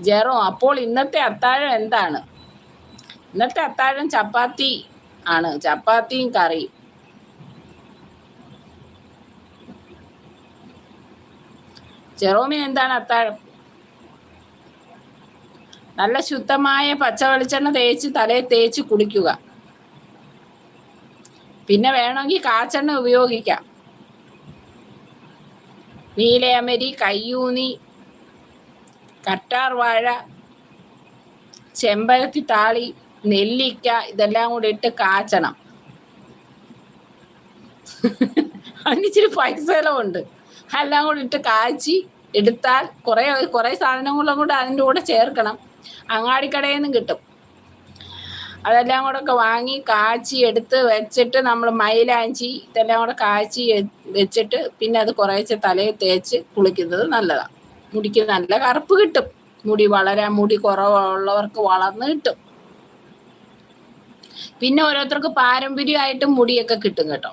ജെറോ, അപ്പോൾ ഇന്നത്തെ അത്താഴം എന്താണ്? ഇന്നത്തെ അത്താഴം ചപ്പാത്തി ആണ്, ചപ്പാത്തിയും കറിയും. ജെറോമിന് എന്താണ് അത്താഴം? നല്ല ശുദ്ധമായ പച്ച വെളിച്ചെണ്ണ തേച്ച് തലയിൽ തേച്ച് കുളിക്കുക. പിന്നെ വേണമെങ്കിൽ കാച്ചെണ്ണ ഉപയോഗിക്കാം. നീലയമരി, കയ്യൂന്നി, കറ്റാർ വാഴ, ചെമ്പരത്തി താളി, നെല്ലിക്ക ഇതെല്ലാം കൂടി ഇട്ട് കാച്ചണം. അതിന് ഇച്ചിരി പൈസ ചെലവുണ്ട്. എല്ലാം കൂടി ഇട്ട് കാച്ചി എടുത്താൽ കുറേ സാധനങ്ങളും കൂടെ അതിൻ്റെ കൂടെ ചേർക്കണം. അങ്ങാടിക്കടയിൽ നിന്നും കിട്ടും. അതെല്ലാം കൂടെ ഒക്കെ വാങ്ങി കാച്ചി എടുത്ത് വെച്ചിട്ട് നമ്മൾ മൈലാഞ്ചി ഇതെല്ലാം കൂടെ കാച്ചി വെച്ചിട്ട് പിന്നെ അത് കുറേശ്ശെ തലയിൽ തേച്ച് കുളിക്കുന്നത് നല്ലതാണ്. മുടിക്ക് നല്ല കറുപ്പ് കിട്ടും. മുടി കുറവുള്ളവർക്ക് വളർന്ന് കിട്ടും. പിന്നെ ഓരോരുത്തർക്ക് പാരമ്പര്യമായിട്ടും മുടിയൊക്കെ കിട്ടും കേട്ടോ.